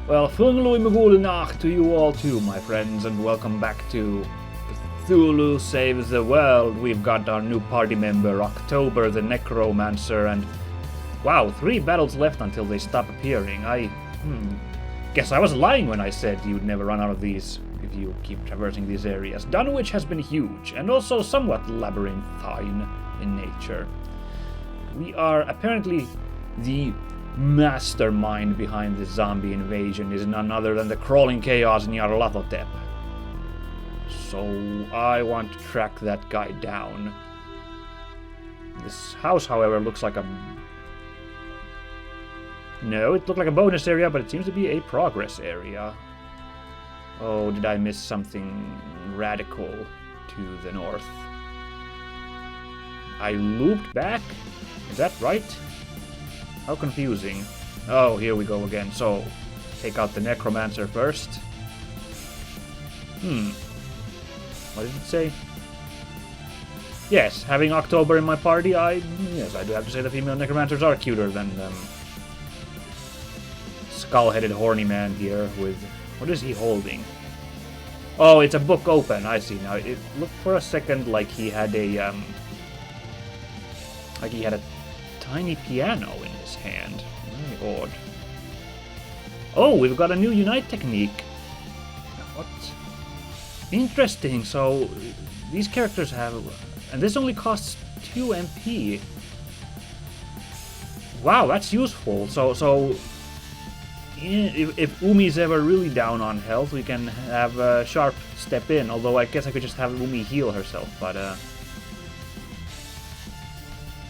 Well, Funglu Imagulinacht to you all too, my friends, and welcome back to Cthulhu Saves the World. We've got our new party member, October the Necromancer, and wow, 3 battles left until they stop appearing. Guess I was lying when I said you'd never run out of these if you keep traversing these areas. Dunwich has been huge, and also somewhat labyrinthine in nature. We are apparently the mastermind behind this zombie invasion is none other than the crawling chaos Nyarlathotep. So I want to track that guy down. This house, however, looks like a... No, it looked like a bonus area, but it seems to be a progress area. Oh, did I miss something radical to the north? I looped back? Is that right? How confusing. Oh, here we go again. So, take out the Necromancer first. What did it say? Yes, having October in my party, yes, I do have to say the female Necromancers are cuter than skull-headed horny man here with... What is he holding? Oh, it's a book open. I see now. It looked for a second like he had a tiny piano in his hand. Very odd. Oh, we've got a new Unite technique. What? Interesting. So these characters have, and this only costs 2 MP. Wow, that's useful. So if Umi's ever really down on health, we can have Sharp step in. Although I guess I could just have Umi heal herself. But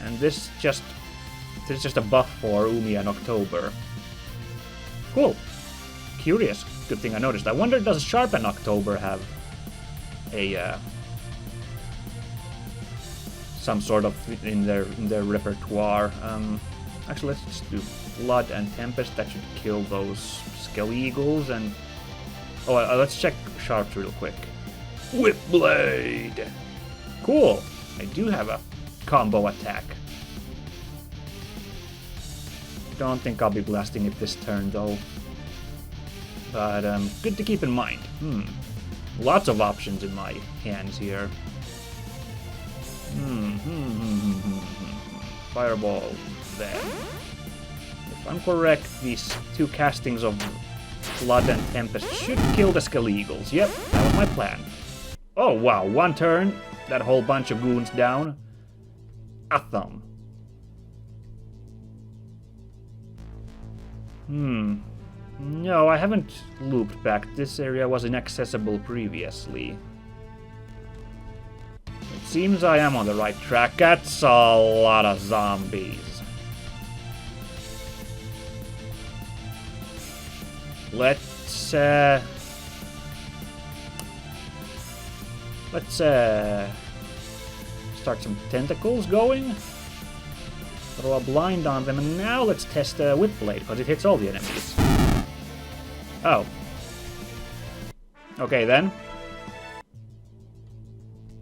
and this is just a buff for Umi and October. Cool. Curious. Good thing I noticed. I wonder, does Sharp and October have a some sort of in their repertoire? Actually, let's just do Blood and Tempest. That should kill those Skelly Eagles. And let's check Sharp's real quick. Whip Blade. Cool. I do have a combo attack. Don't think I'll be blasting it this turn though. But good to keep in mind. Lots of options in my hands here. Fireball there. If I'm correct, these 2 castings of Blood and Tempest should kill the Skelly Eagles. Yep, that was my plan. Oh wow, 1 turn, that whole bunch of goons down. A thumb. No, I haven't looped back. This area was inaccessible previously. It seems I am on the right track. That's a lot of zombies. Let's start some tentacles going. Throw a blind on them, and now let's test Whip Blade, because it hits all the enemies. Oh. Okay, then.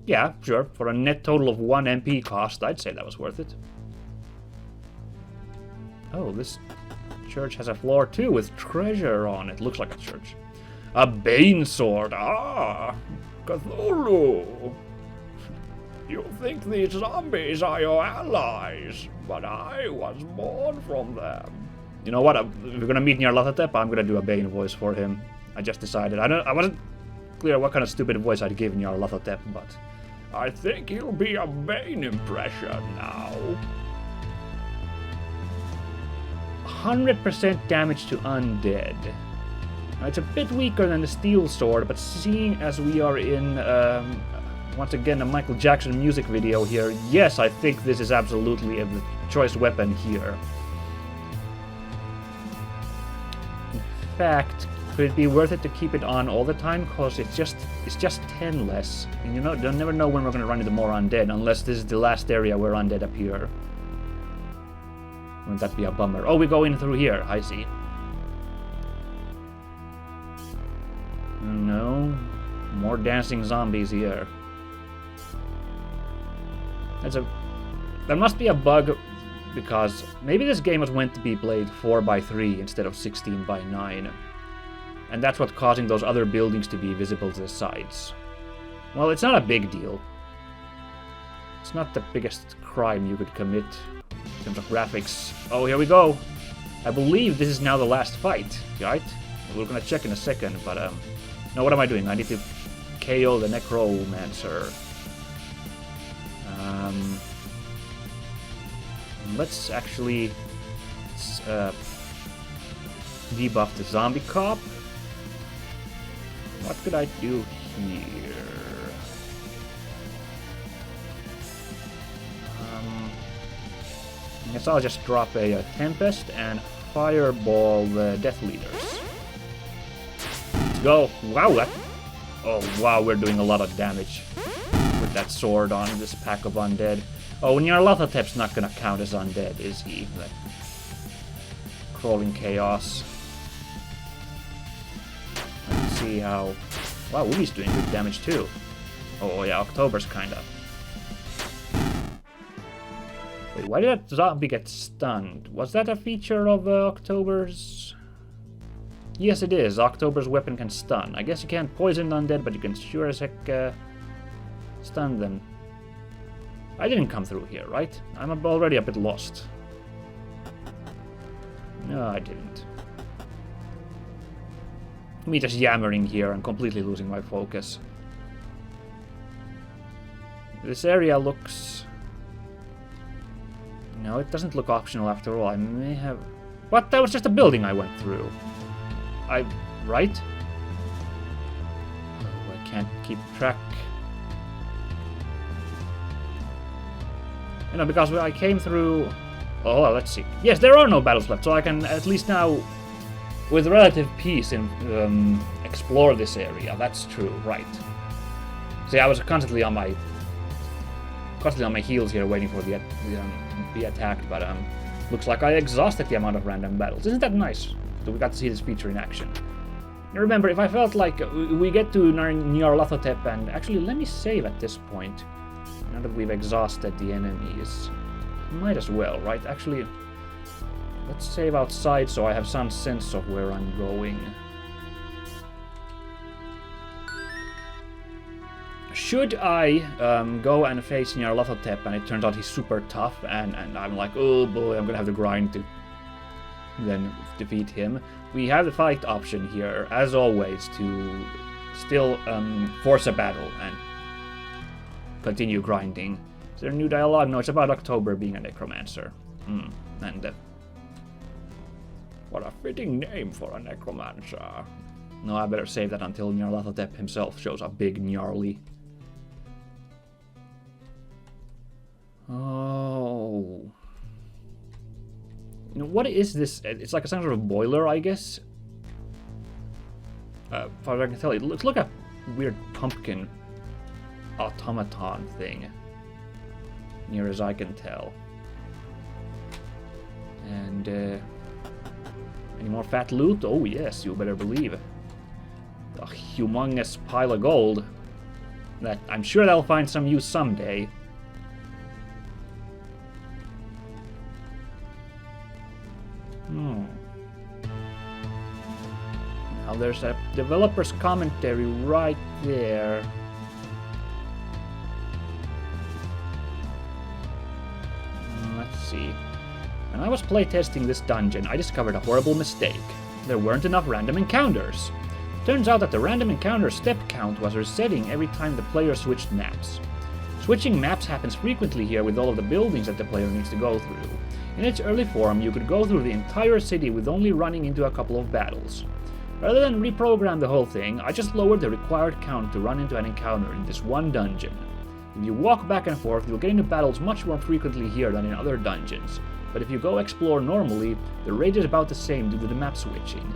Yeah, sure. For a net total of 1 MP cost, I'd say that was worth it. Oh, this church has a floor, too, with treasure on it. Looks like a church. A Bane Sword. Ah! Cthulhu! You think these zombies are your allies, but I was born from them. You know what? If we're gonna meet Nyarlathotep, I'm gonna do a Bane voice for him. I just decided. I wasn't clear what kind of stupid voice I'd give Nyarlathotep, but I think he'll be a Bane impression now. 100% damage to undead. Now, it's a bit weaker than the Steel Sword, but seeing as we are in once again a Michael Jackson music video here, yes, I think this is absolutely a choice weapon here. In fact, could it be worth it to keep it on all the time? Because it's just 10 less. And you'll never know when we're going to run into more undead, unless this is the last area where undead appear. Wouldn't that be a bummer? Oh, we go in through here. I see. No. More dancing zombies here. There must be a bug, because maybe this game was meant to be played 4x3 instead of 16x9. And that's what's causing those other buildings to be visible to the sides. Well, it's not a big deal. It's not the biggest crime you could commit in terms of graphics. Oh, here we go. I believe this is now the last fight, right? We're gonna check in a second, but no, what am I doing? I need to KO the Necromancer. Let's actually debuff the zombie cop. What could I do here? I guess I'll just drop a Tempest and fireball the Death Leaders. Let's go! Wow! Oh wow, we're doing a lot of damage with that sword on this pack of undead. Oh, Nyarlathotep's not gonna count as undead, is he? The crawling chaos. Let's see how... Wow, Woody's doing good damage too. Oh yeah, October's kinda... Wait, why did that zombie get stunned? Was that a feature of October's... Yes, it is. October's weapon can stun. I guess you can't poison undead, but you can sure as heck stun them. I didn't come through here, right? I'm already a bit lost. No, I didn't. Me just yammering here and completely losing my focus. This area looks... No, it doesn't look optional after all. I may have... What? That was just a building I went through. Right? Oh, I can't keep track. You know, because I came through... Oh, well, let's see. Yes, there are no battles left, so I can at least now, with relative peace, explore this area. That's true, right. See, I was constantly on my heels here, waiting for the be attacked, but looks like I exhausted the amount of random battles. Isn't that nice? So we got to see this feature in action. Now remember, if I felt like we get to Nyarlathotep, and actually let me save at this point. Now that we've exhausted the enemies, might as well, right? Actually, let's save outside so I have some sense of where I'm going. Should I go and face Nyarlathotep and it turns out he's super tough and I'm like, oh boy, I'm gonna have to grind to then defeat him, we have the fight option here, as always, to still force a battle and continue grinding. Is there a new dialogue? No, it's about October being a necromancer. And what a fitting name for a necromancer. No, I better save that until Nyarlathotep himself shows up big gnarly. Oh. You know, what is this? It's like some sort of boiler, I guess. As far as I can tell, it looks like a weird pumpkin automaton thing. Near as I can tell. And, any more fat loot? Oh yes, you better believe. A humongous pile of gold. That I'm sure that'll find some use someday. Now there's a developer's commentary right there. Let's see. When I was playtesting this dungeon, I discovered a horrible mistake. There weren't enough random encounters. Turns out that the random encounter step count was resetting every time the player switched maps. Switching maps happens frequently here with all of the buildings that the player needs to go through. In its early form, you could go through the entire city with only running into a couple of battles. Rather than reprogram the whole thing, I just lowered the required count to run into an encounter in this one dungeon. If you walk back and forth, you'll get into battles much more frequently here than in other dungeons. But if you go explore normally, the rate is about the same due to the map switching.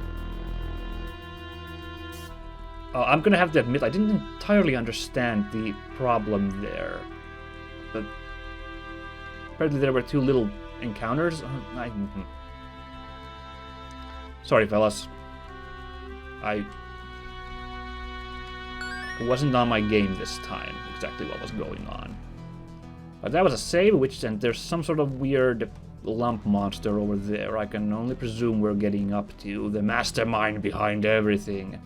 I'm gonna have to admit, I didn't entirely understand the problem there. But apparently there were too little encounters. Sorry, fellas. I wasn't on my game this time, exactly what was going on. But that was a save, which and there's some sort of weird lump monster over there, I can only presume we're getting up to the mastermind behind everything.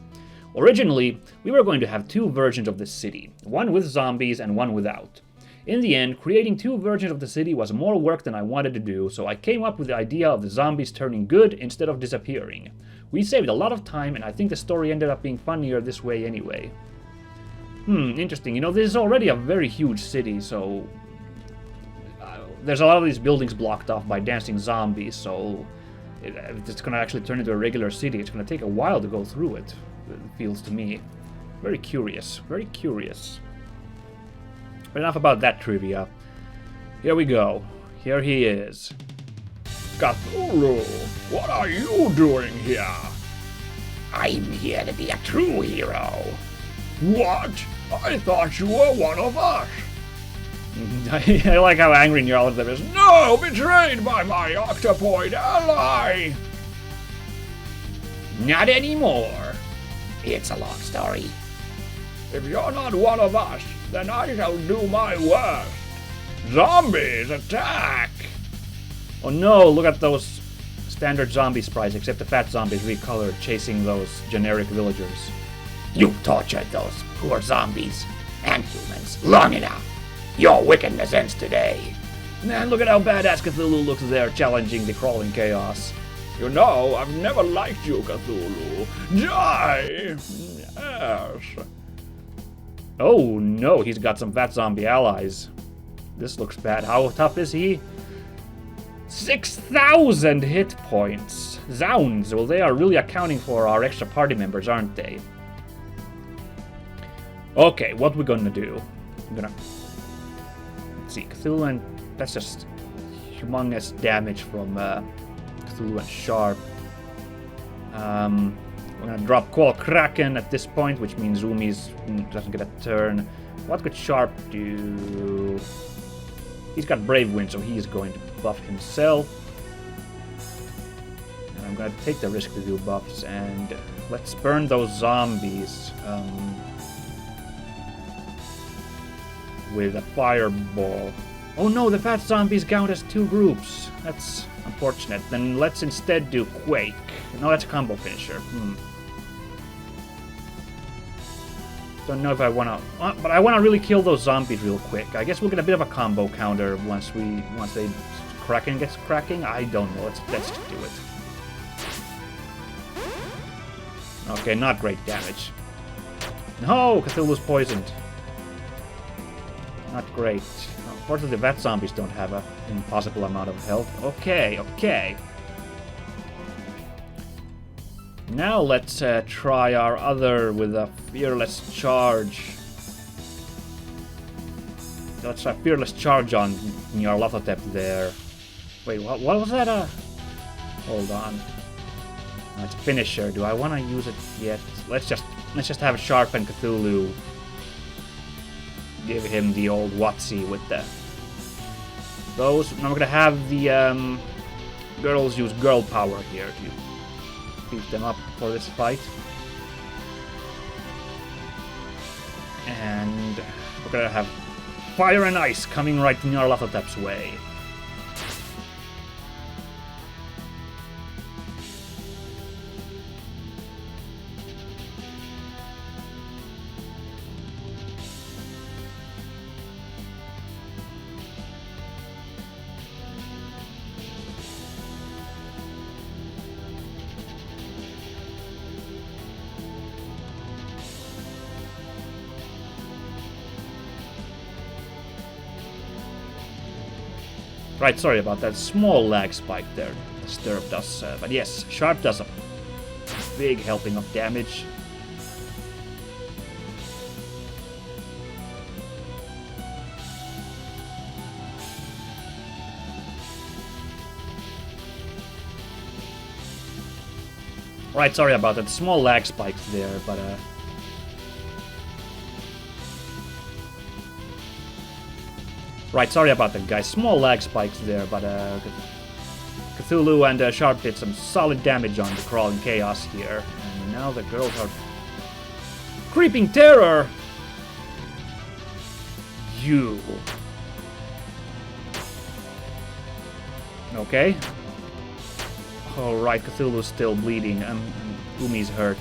Originally, we were going to have 2 versions of the city, one with zombies and one without. In the end, creating 2 versions of the city was more work than I wanted to do, so I came up with the idea of the zombies turning good instead of disappearing. We saved a lot of time, and I think the story ended up being funnier this way anyway. Interesting. You know, this is already a very huge city, so... there's a lot of these buildings blocked off by dancing zombies, so... if it's gonna actually turn into a regular city, it's gonna take a while to go through it. It feels to me. Very curious. Very curious. But enough about that trivia. Here we go. Here he is. Cthulhu, what are you doing here? I'm here to be a true hero. What? I thought you were one of us. I like how angry Nyarlathotep is. No, betrayed by my octopoid ally. Not anymore. It's a long story. If you're not one of us, then I shall do my worst. Zombies, attack! Oh no, look at those standard zombie sprites, except the fat zombies recolored, chasing those generic villagers. You've tortured those poor zombies and humans long enough. Your wickedness ends today. Man, look at how badass Cthulhu looks there, challenging the crawling chaos. You know, I've never liked you, Cthulhu. Die! Yes. Oh no, he's got some fat zombie allies. This looks bad. How tough is he? 6,000 hit points. Zounds, well they are really accounting for our extra party members, aren't they? Okay, what we're gonna do? I'm gonna... let's see, Cthulhu and... that's just humongous damage from Cthulhu and Sharp. We're gonna drop Call Kraken at this point, which means Zoomies doesn't get a turn. What could Sharp do? He's got Brave Wind, so he's going to buff himself. And I'm gonna take the risk to do buffs, and let's burn those zombies with a fireball. Oh no, the fat zombies count as 2 groups. That's unfortunate. Then let's instead do Quake. No, that's a combo finisher. Don't know if I wanna, but I wanna really kill those zombies real quick. I guess we'll get a bit of a combo counter once they Kraken gets cracking. I don't know. Let's just do it. Okay, not great damage. No, Cthulhu's poisoned. Not great. Unfortunately, the vat zombies don't have an impossible amount of health. Okay. Now let's try our other with a Fearless Charge. Let's try Fearless Charge on Nyarlathotep there. Wait, what was that? Hold on. Oh, it's a finisher. Do I want to use it yet? Let's just have Sharp and Cthulhu. Give him the old Watsy with those. Now we're gonna have the girls use girl power here to beat them up for this fight. And we're gonna have Fire and Ice coming right in Nyarlathotep's way. Right, sorry about that small lag spike there. Disturbed us. But yes, Sharp does a big helping of damage. Right, sorry about that. Small lag spikes there, but right, sorry about that, guys. Small lag spikes there, but Cthulhu and Sharp did some solid damage on the crawling chaos here. And now the girls are... Creeping Terror! You... Okay. Alright, Cthulhu's still bleeding. Umi's hurt.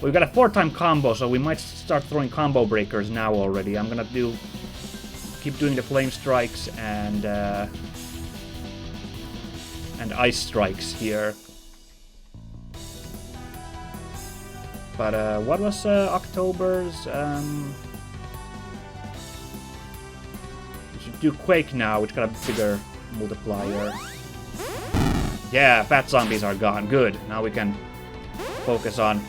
We've got a 4-time combo, so we might start throwing combo breakers now already. I'm gonna keep doing the flame strikes and ice strikes here. But what was October's? We should do Quake now, which got a bigger multiplier. Yeah, fat zombies are gone. Good. Now we can focus on...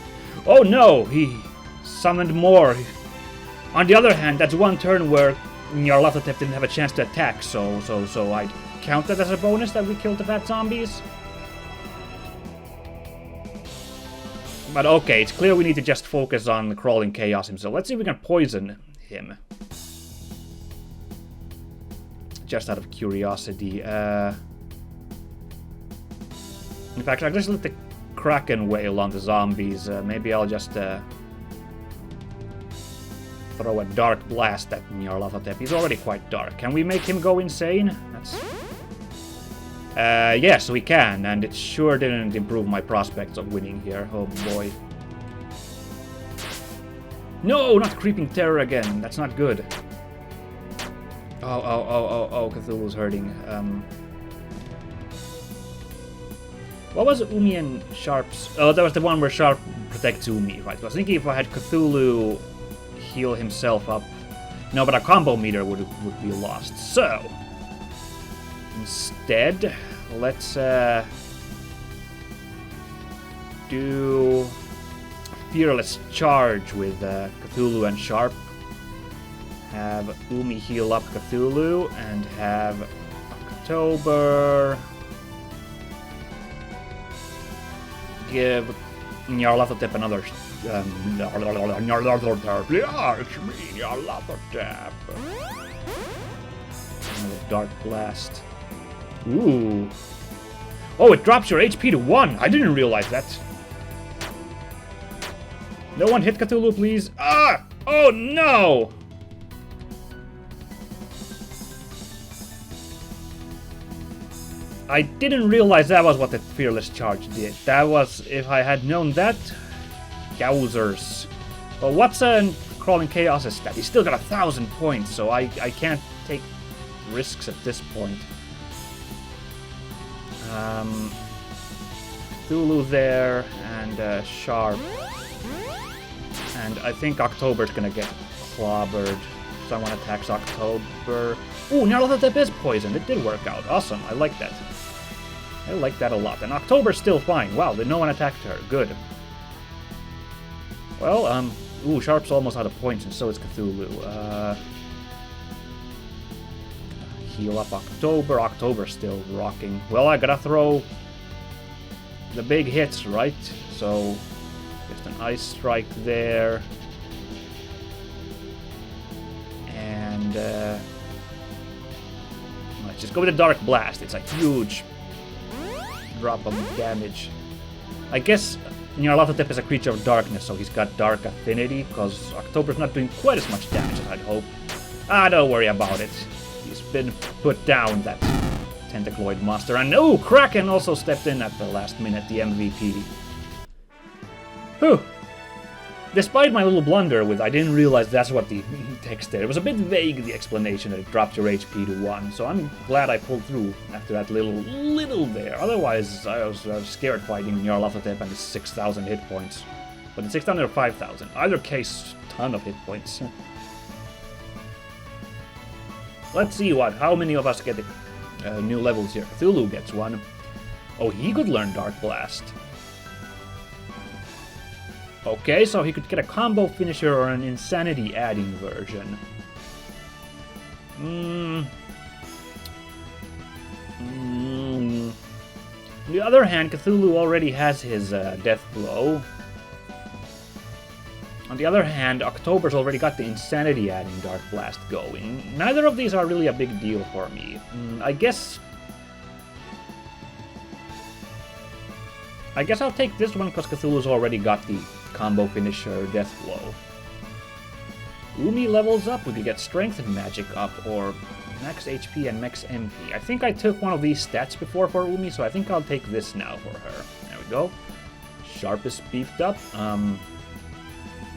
Oh no! He summoned more. On the other hand, that's one turn where Nyarlathotep didn't have a chance to attack, so I'd count that as a bonus that we killed the fat zombies. But okay, it's clear we need to just focus on the crawling chaos himself. Let's see if we can poison him. Just out of curiosity. In fact, I'll just let the Kraken wail on the zombies. Maybe I'll just throw a dark blast at Nyarlathotep. He's already quite dark. Can we make him go insane? That's... yes, we can, and it sure didn't improve my prospects of winning here. Oh boy. No, not Creeping Terror again. That's not good. Oh, Cthulhu's hurting. What was Umi and Sharp's... Oh, that was the one where Sharp protects Umi, right? I was thinking if I had Cthulhu heal himself up... No, but a combo meter would be lost. So... Instead, let's do Fearless Charge with Cthulhu and Sharp. Have Umi heal up Cthulhu and have October give Nyarlathotep another Nyarlathotep, yeah, it's me, Nyarlathotep. Another Dark Blast. Ooh. Oh, it drops your HP to 1. I didn't realize that. No one hit Cthulhu, please. Ah! Oh, no! I didn't realize that was what the Fearless Charge did. That was... If I had known that... Yowzers. Well, what's a Crawling Chaos' stat? He's still got 1,000 points, so I can't take risks at this point. Cthulhu there, and Sharp. And I think October's gonna get clobbered. Someone attacks October. Ooh, Nyarlathotep is poisoned. It did work out. Awesome. I like that. I like that a lot. And October's still fine. Wow, no one attacked her. Good. Well, ooh, Sharp's almost out of points, and so is Cthulhu. Heal up October. October's still rocking. Well, I gotta throw the big hits, right? So, just an Ice Strike there. And, let's just go with a Dark Blast. It's a huge drop of damage. I guess Nyarlathotep is a creature of darkness, so he's got dark affinity, because October's not doing quite as much damage as I'd hope. Ah, don't worry about it. He's been put down, that tentacloid monster. And oh, Kraken also stepped in at the last minute, the MVP. Whew. Despite my little blunder with I didn't realize that's what the text did. It was a bit vague, the explanation that it dropped your HP to 1, so I'm glad I pulled through after that little there. Otherwise, I was scared fighting Nyarlathotep and his 6,000 hit points. But it's 6,000 or 5,000. Either case, ton of hit points. Let's see how many of us get the new levels here. Cthulhu gets one. Oh, he could learn Dark Blast. Okay, so he could get a combo finisher or an insanity adding version. On the other hand, Cthulhu already has his death blow. On the other hand, October's already got the insanity adding Dark Blast going. Neither of these are really a big deal for me. I guess I'll take this one because Cthulhu's already got the combo finisher Death Blow. Umi levels up, we could get Strength and Magic up, or Max HP and max MP. I think I took one of these stats before for Umi, so I think I'll take this now for her. There we go. Sharp is beefed up.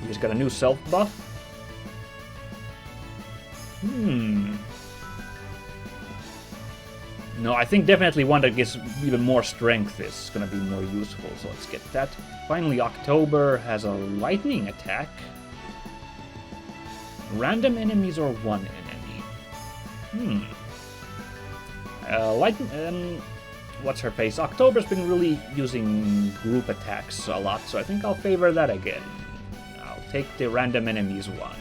He's got a new self buff. No, I think definitely one that gives even more strength is gonna be more useful, so let's get that. Finally, October has a lightning attack. Random enemies or one enemy? What's her face? October's been really using group attacks a lot, so I think I'll favor that again. I'll take the random enemies one.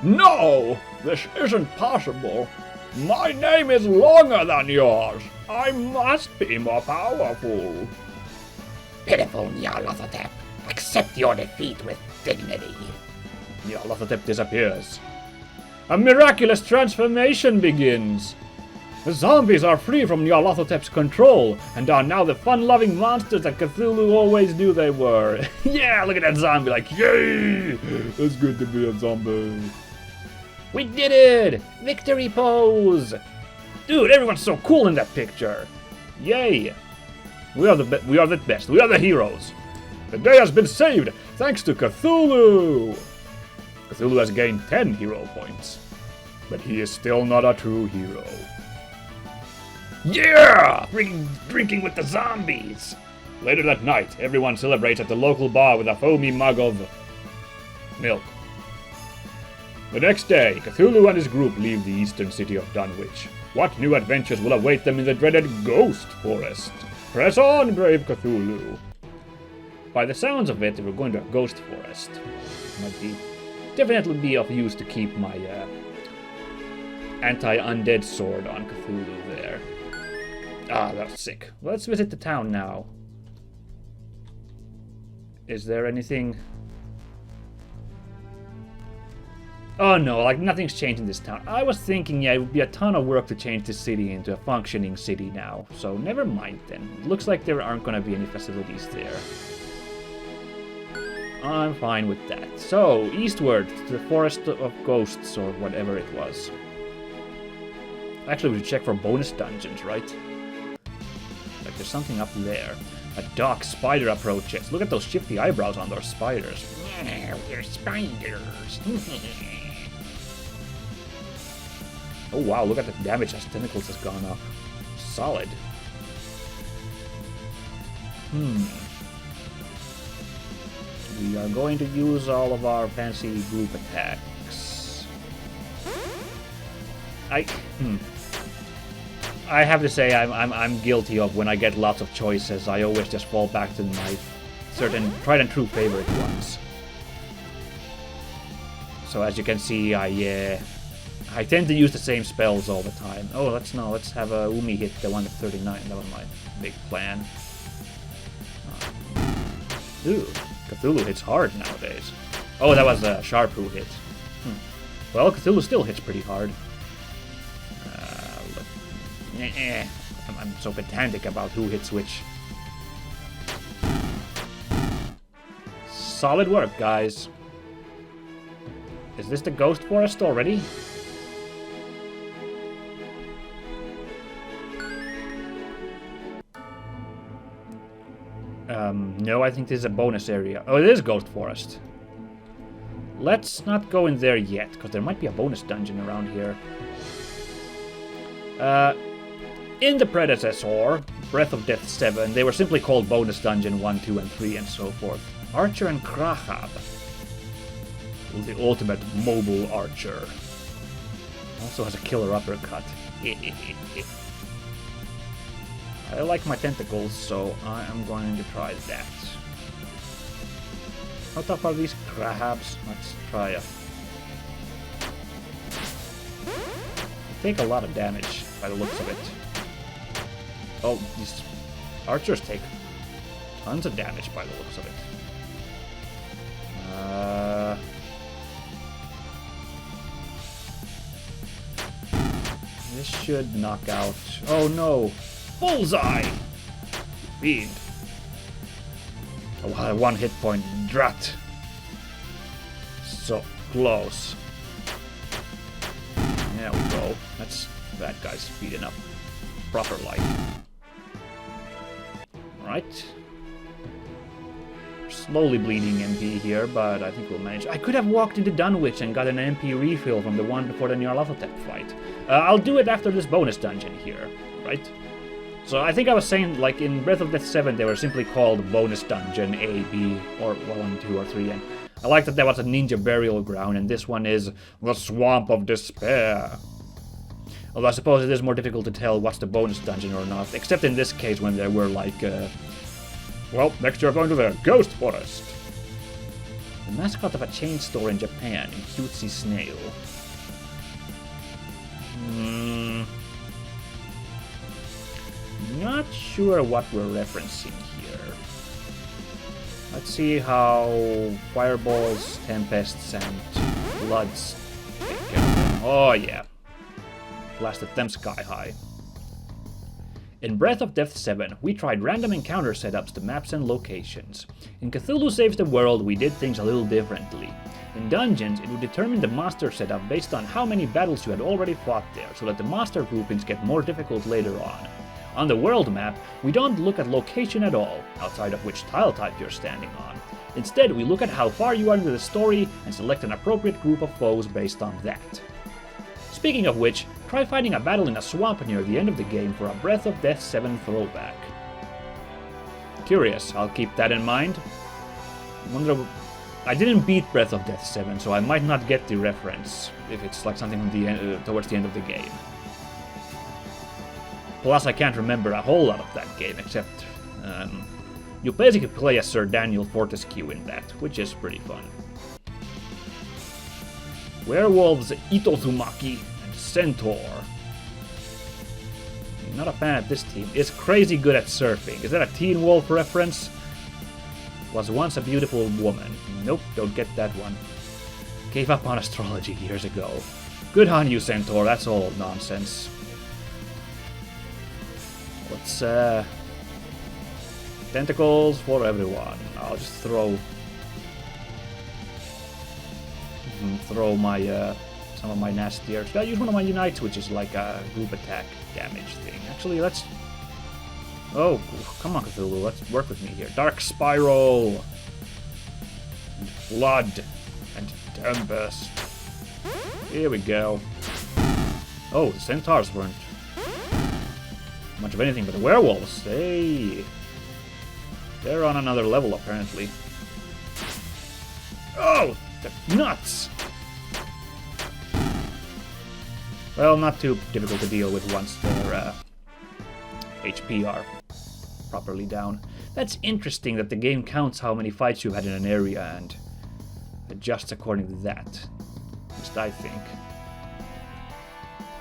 No! This isn't possible. My name is longer than yours. I must be more powerful. Pitiful Nyarlathotep. Accept your defeat with dignity. Nyarlathotep disappears. A miraculous transformation begins. The zombies are free from Nyarlathotep's control and are now the fun-loving monsters that Cthulhu always knew they were. Yeah, look at that zombie like, yay! It's good to be a zombie. We did it! Victory pose! Dude, everyone's so cool in that picture. Yay! We are the best. We are the heroes. The day has been saved thanks to Cthulhu. Cthulhu has gained 10 hero points, but he is still not a true hero. Yeah! Drinking with the zombies! Later that night, everyone celebrates at the local bar with a foamy mug of milk. The next day, Cthulhu and his group leave the eastern city of Dunwich. What new adventures will await them in the dreaded Ghost Forest? Press on, brave Cthulhu! By the sounds of it, we're going to a Ghost Forest. Might definitely be of use to keep my anti-undead sword on Cthulhu there. Ah, that's sick. Let's visit the town now. Is there anything... Oh no, like nothing's changed in this town. I was thinking, yeah, it would be a ton of work to change the city into a functioning city now. So never mind then. It looks like there aren't gonna be any facilities there. I'm fine with that. So, eastward to the Forest of Ghosts or whatever it was. Actually, we should check for bonus dungeons, right? Like there's something up there. A dark spider approaches. Look at those shifty eyebrows on those spiders. Yeah, we're spiders. Oh wow, look at the damage as tentacles has gone up. Solid. We are going to use all of our fancy group attacks. I have to say I'm guilty of when I get lots of choices, I always just fall back to my certain tried and true favorite ones. So as you can see, I tend to use the same spells all the time. Oh, let's have Umi hit the one at 39. That was my big plan. Ooh, Cthulhu hits hard nowadays. Oh, that was a Sharp who hit. Well, Cthulhu still hits pretty hard. I'm so pedantic about who hits which. Solid work, guys. Is this the Ghost Forest already? No, I think this is a bonus area. Oh, it is Ghost Forest. Let's not go in there yet, because there might be a bonus dungeon around here. In the predecessor, Breath of Death 7, they were simply called Bonus Dungeon 1, 2, and 3, and so forth. Archer and Krahab. The ultimate mobile archer. Also has a killer uppercut. I like my tentacles, so I am going to try that. How tough are these Krahabs? Let's try it. They take a lot of damage by the looks of it. Oh, these archers take tons of damage by the looks of it. This should knock out... Oh no! Bullseye! Fiend. Oh, 1 hit point. Drat. So close. There we go. go. That guy's speeding up. Proper life. Alright. Slowly bleeding MP here, but I think we'll manage. I could have walked into Dunwich and got an MP refill from the one before the Nyarlathotep fight. I'll do it after this bonus dungeon here, right? So I think I was saying, like, in Breath of Death 7, they were simply called bonus dungeon A, B, or 1, 2, or 3, and I like that there was a ninja burial ground, and this one is the Swamp of Despair. Although I suppose it is more difficult to tell what's the bonus dungeon or not, except in this case when there were, like, well, next you're going to the Ghost Forest. The mascot of a chain store in Japan, Cutesy Snail. Not sure what we're referencing here. Let's see how fireballs, tempests, and floods take care of them. Oh yeah. Blasted them sky high. In Breath of Death 7, we tried random encounter setups to maps and locations. In Cthulhu Saves the World, we did things a little differently. In Dungeons, it would determine the master setup based on how many battles you had already fought there, so that the master groupings get more difficult later on. On the world map, we don't look at location at all, outside of which tile type you're standing on. Instead, we look at how far you are into the story and select an appropriate group of foes based on that. Speaking of which, try fighting a battle in a swamp near the end of the game for a Breath of Death 7 throwback. Curious, I'll keep that in mind. I didn't beat Breath of Death 7, so I might not get the reference if it's like something from the end, towards the end of the game. Plus, I can't remember a whole lot of that game, except you basically play as Sir Daniel Fortescue in that, which is pretty fun. Werewolves, Itozumaki, and Centaur. Not a fan of this team. It's crazy good at surfing. Is that a Teen Wolf reference? Was once a beautiful woman. Nope, don't get that one. Gave up on astrology years ago. Good on you, Centaur, that's all nonsense. Let's, tentacles for everyone. I'll just throw my, some of my nastier. Should I use one of my unites, which is like a group attack damage thing? Actually, let's... Oh, come on, Cthulhu, let's work with me here. Dark Spiral! And Flood! And Tempest! Here we go. Oh, the Centaurs weren't much of anything, but the werewolves, they're on another level, apparently. Oh! They're nuts! Well, not too difficult to deal with once their HP are properly down. That's interesting that the game counts how many fights you had in an area and adjusts according to that. At least I think.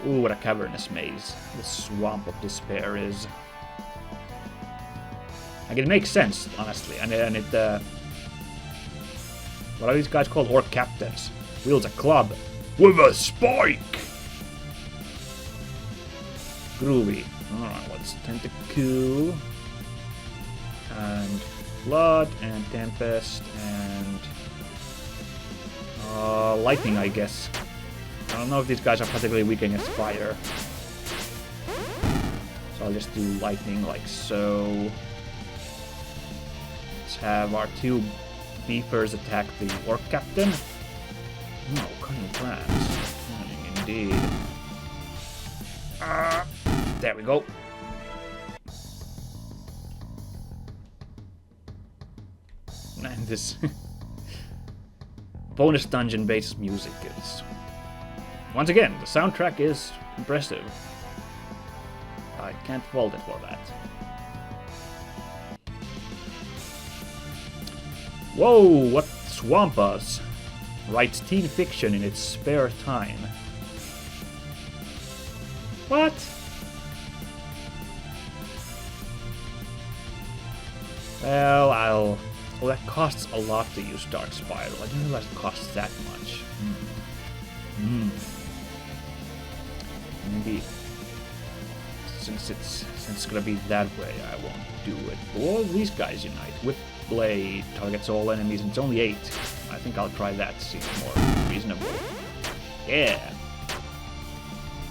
Ooh, what a cavernous maze the Swamp of Despair is. Like, it makes sense, honestly, and it, what are these guys called? Orc captains. Wields a club. With a spike! Groovy. Alright, what's Tentacle? And Flood, and Tempest, and... Lightning, I guess. I don't know if these guys are particularly weak against fire. So I'll just do lightning like so. Let's have our two beefers attack the orc captain. No, cunning plans. Cunning indeed. There we go. And this bonus dungeon based music is... Once again, the soundtrack is impressive. I can't fault it for that. Whoa, what Swampas writes teen fiction in its spare time. What? Well, Oh, that costs a lot to use Dark Spiral. I didn't realize it costs that much. Maybe since it's gonna be that way, I won't do it. Well, these guys unite. Whip Blade targets all enemies, and it's only 8. I think I'll try that to seem more reasonable. Yeah.